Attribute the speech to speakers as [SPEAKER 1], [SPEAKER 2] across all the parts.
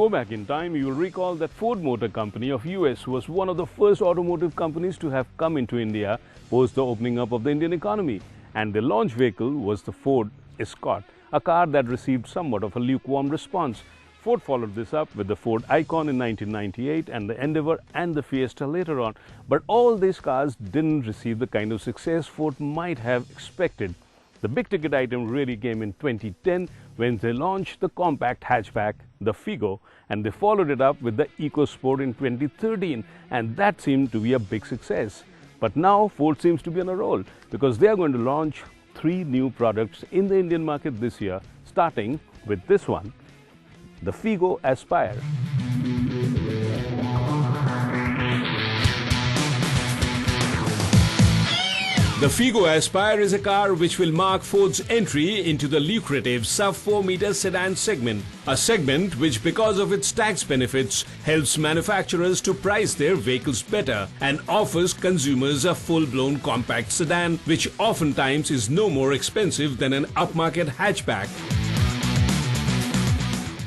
[SPEAKER 1] go back in time, you will recall that Ford Motor Company of US was one of the first automotive companies to have come into India post the opening up of the Indian economy. And the launch vehicle was the Ford Escort, a car that received somewhat of a lukewarm response. Ford followed this up with the Ford Icon in 1998 and the Endeavour and the Fiesta later on. But all these cars didn't receive the kind of success Ford might have expected. The big ticket item really came in 2010 when they launched the compact hatchback, the Figo, and they followed it up with the EcoSport in 2013, and that seemed to be a big success. But now Ford seems to be on a roll because they are going to launch 3 new products in the Indian market this year, starting with this one, the Figo Aspire. The Figo Aspire is a car which will mark Ford's entry into the lucrative sub-4 meter sedan segment, a segment which, because of its tax benefits, helps manufacturers to price their vehicles better and offers consumers a full-blown compact sedan which oftentimes is no more expensive than an upmarket hatchback.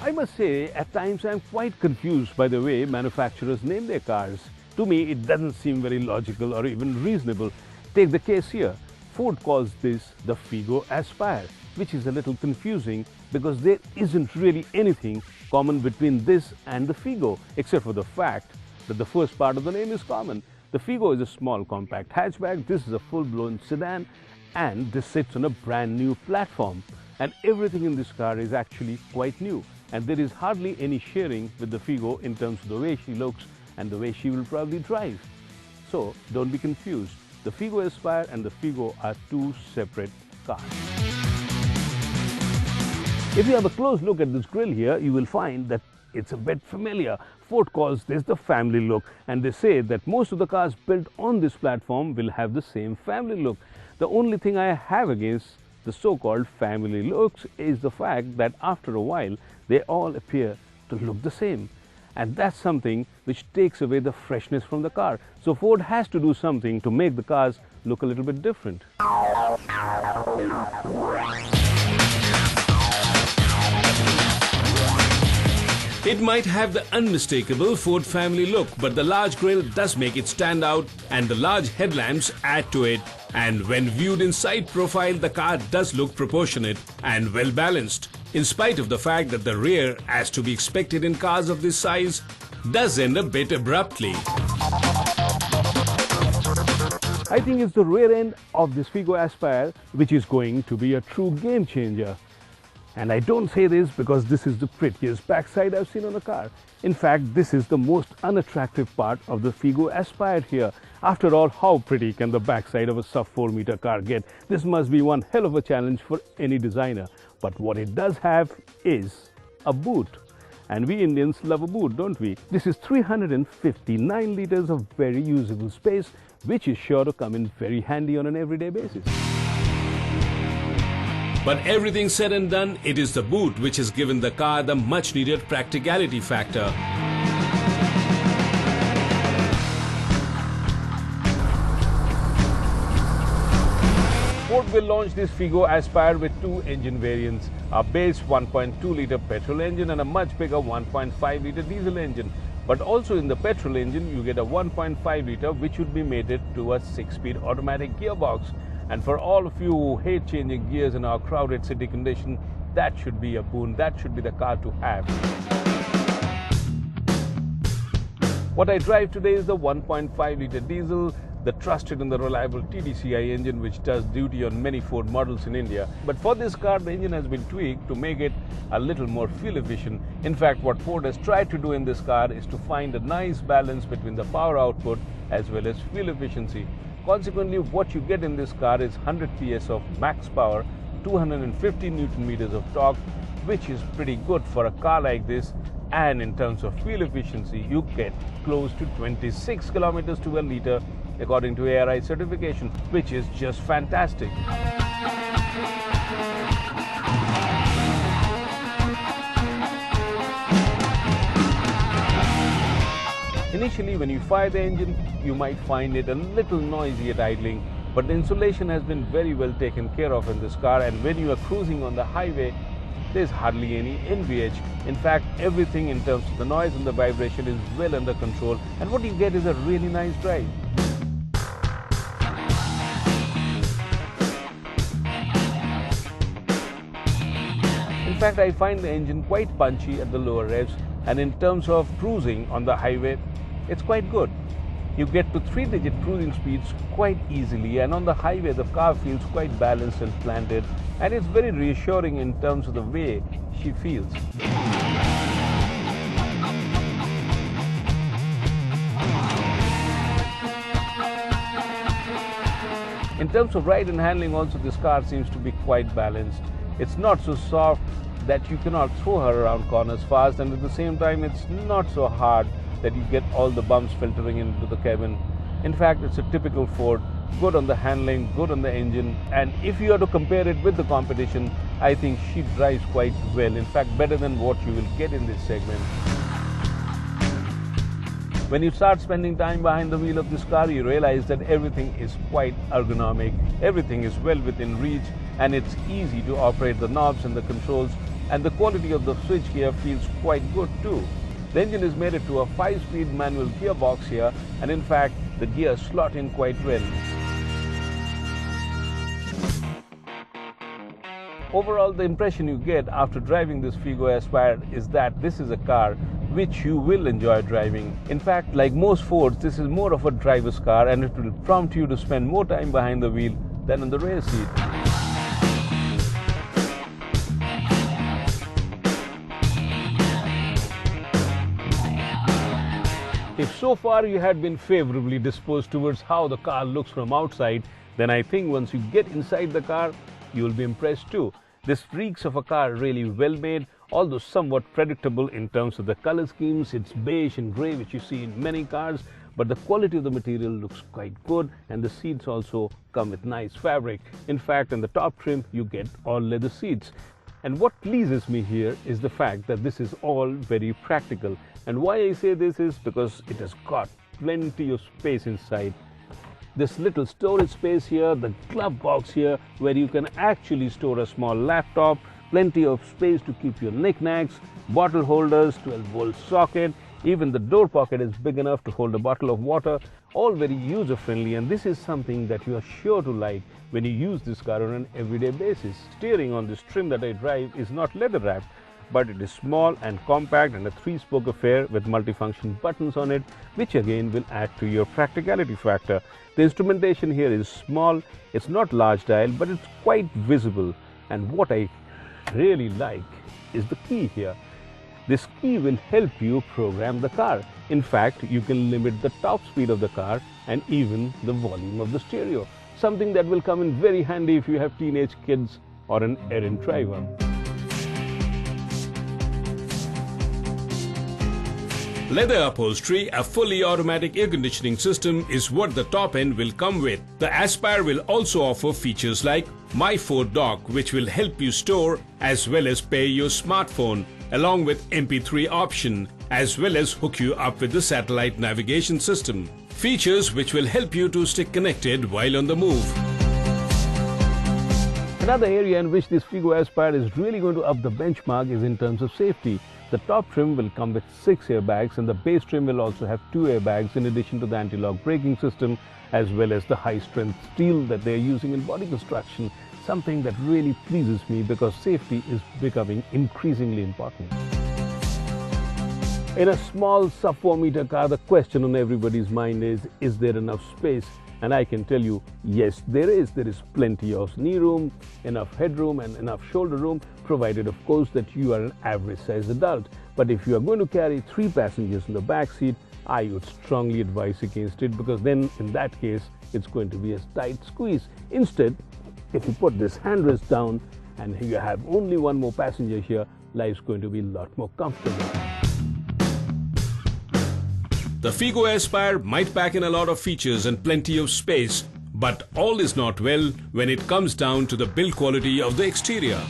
[SPEAKER 1] I must say, at times I am quite confused by the way manufacturers name their cars. To me, it doesn't seem very logical or even reasonable. Take the case here. Ford calls this the Figo Aspire, which is a little confusing because there isn't really anything common between this and the Figo, except for the fact that the first part of the name is common. The Figo is a small compact hatchback, this is a full-blown sedan, and this sits on a brand new platform. And everything in this car is actually quite new, and there is hardly any sharing with the Figo in terms of the way she looks and the way she will probably drive. So don't be confused. The Figo Aspire and the Figo are 2 separate cars. If you have a close look at this grille here, you will find that it's a bit familiar. Ford calls this the family look, and they say that most of the cars built on this platform will have the same family look. The only thing I have against the so-called family looks is the fact that after a while they all appear to look the same. And that's something which takes away the freshness from the car. So Ford has to do something to make the cars look a little bit different. It might have the unmistakable Ford family look, but the large grille does make it stand out and the large headlamps add to it. And when viewed in side profile, the car does look proportionate and well balanced, in spite of the fact that the rear, as to be expected in cars of this size, does end a bit abruptly. I think it's the rear end of this Figo Aspire which is going to be a true game changer. And I don't say this because this is the prettiest backside I've seen on a car. In fact, this is the most unattractive part of the Figo Aspire here. After all, how pretty can the backside of a sub-4 meter car get? This must be one hell of a challenge for any designer. But what it does have is a boot. And we Indians love a boot, don't we? This is 359 liters of very usable space, which is sure to come in very handy on an everyday basis. But everything said and done, it is the boot which has given the car the much needed practicality factor. Ford will launch this Figo Aspire with 2 engine variants, a base 1.2 litre petrol engine and a much bigger 1.5 litre diesel engine. But also in the petrol engine, you get a 1.5 litre which would be mated to a 6-speed automatic gearbox. And for all of you who hate changing gears in our crowded city condition, that should be a boon, that should be the car to have. What I drive today is the 1.5 litre diesel, the trusted and the reliable TDCI engine which does duty on many Ford models in India. But for this car, the engine has been tweaked to make it a little more fuel efficient. In fact, what Ford has tried to do in this car is to find a nice balance between the power output as well as fuel efficiency. Consequently, what you get in this car is 100 PS of max power, 250 Newton meters of torque, which is pretty good for a car like this. And in terms of fuel efficiency, you get close to 26 kilometers to a litre according to ARAI certification, which is just fantastic. Initially, when you fire the engine, you might find it a little noisy at idling, but the insulation has been very well taken care of in this car, and when you are cruising on the highway, There's hardly any NVH. In fact, everything in terms of the noise and the vibration is well under control, and what you get is a really nice drive. In fact, I find the engine quite punchy at the lower revs, and in terms of cruising on the highway, it's quite good. You get to 3-digit cruising speeds quite easily, and on the highway the car feels quite balanced and planted, and it's very reassuring in terms of the way she feels. In terms of ride and handling also, this car seems to be quite balanced. It's not so soft that you cannot throw her around corners fast, and at the same time it's not so hard that you get all the bumps filtering into the cabin. In fact, it's a typical Ford, good on the handling, good on the engine, and if you are to compare it with the competition, I think she drives quite well. In fact, better than what you will get in this segment. When you start spending time behind the wheel of this car, you realize that everything is quite ergonomic, everything is well within reach, and it's easy to operate the knobs and the controls, and the quality of the switchgear feels quite good too. The engine is mated to a 5-speed manual gearbox here, and in fact the gears slot in quite well. Overall, the impression you get after driving this Figo Aspire is that this is a car which you will enjoy driving. In fact, like most Fords, this is more of a driver's car, and it will prompt you to spend more time behind the wheel than in the rear seat. If so far you had been favorably disposed towards how the car looks from outside, then I think once you get inside the car, you will be impressed too. This reeks of a car really well made, although somewhat predictable in terms of the color schemes. It's beige and grey, which you see in many cars, but the quality of the material looks quite good, and the seats also come with nice fabric. In fact, in the top trim, you get all leather seats. And what pleases me here is the fact that this is all very practical. And why I say this is because it has got plenty of space inside. This little storage space here, the glove box here, where you can actually store a small laptop, plenty of space to keep your knickknacks, bottle holders, 12-volt socket, even the door pocket is big enough to hold a bottle of water, all very user-friendly, and this is something that you are sure to like when you use this car on an everyday basis. Steering on this trim that I drive is not leather wrapped, but it is small and compact and a 3-spoke affair with multifunction buttons on it, which again will add to your practicality factor. The instrumentation here is small, it's not large dial, but it's quite visible, and what I really like is the key here. This key will help you program the car. In fact, you can limit the top speed of the car and even the volume of the stereo, something that will come in very handy if you have teenage kids or an errand driver.
[SPEAKER 2] Leather upholstery, a fully automatic air conditioning system is what the top end will come with. The Aspire will also offer features like My Ford Dock, which will help you store as well as pair your smartphone, along with MP3 option, as well as hook you up with the satellite navigation system. Features which will help you to stay connected while on the move.
[SPEAKER 1] Another area in which this Figo Aspire is really going to up the benchmark is in terms of safety. The top trim will come with 6 airbags, and the base trim will also have 2 airbags in addition to the anti-lock braking system, as well as the high-strength steel that they are using in body construction, something that really pleases me because safety is becoming increasingly important. In a small sub-4 meter car, the question on everybody's mind is there enough space? And I can tell you, yes, there is. There is plenty of knee room, enough headroom and enough shoulder room, provided of course that you are an average sized adult. But if you are going to carry 3 passengers in the back seat, I would strongly advise against it, because then in that case, it's going to be a tight squeeze. Instead, if you put this handrest down and you have only one more passenger here, life's going to be a lot more comfortable.
[SPEAKER 2] The Figo Aspire might pack in a lot of features and plenty of space, but all is not well when it comes down to the build quality of the exterior.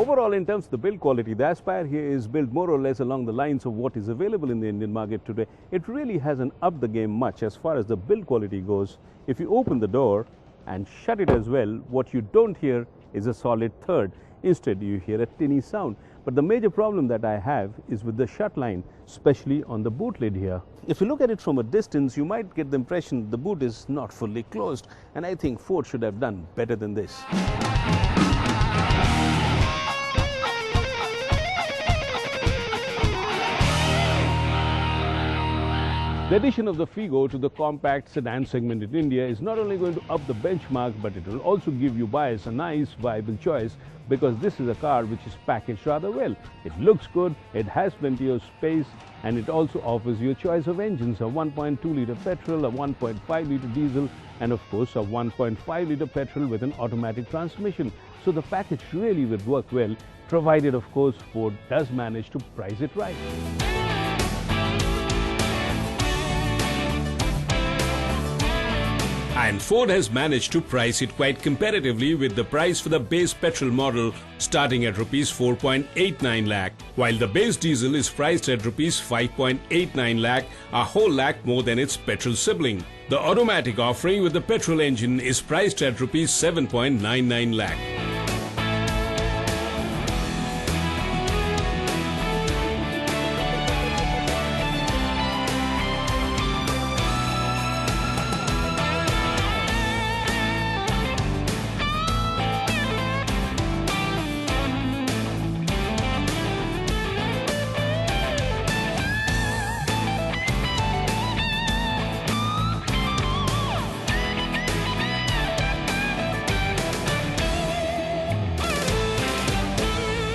[SPEAKER 1] Overall, in terms of the build quality, the Aspire here is built more or less along the lines of what is available in the Indian market today. It really hasn't upped the game much as far as the build quality goes. If you open the door and shut it as well, what you don't hear is a solid third. Instead, you hear a tinny sound. But the major problem that I have is with the shut line, especially on the boot lid here. If you look at it from a distance, you might get the impression the boot is not fully closed, and I think Ford should have done better than this. The addition of the Figo to the compact sedan segment in India is not only going to up the benchmark, but it will also give you buyers a nice, viable choice, because this is a car which is packaged rather well. It looks good, it has plenty of space, and it also offers you a choice of engines, a 1.2 litre petrol, a 1.5 litre diesel, and of course a 1.5 litre petrol with an automatic transmission. So the package really would work well, provided of course Ford does manage to price it right.
[SPEAKER 2] And Ford has managed to price it quite competitively, with the price for the base petrol model starting at Rs 4.89 lakh, while the base diesel is priced at Rs 5.89 lakh, a whole lakh more than its petrol sibling. The automatic offering with the petrol engine is priced at Rs 7.99 lakh.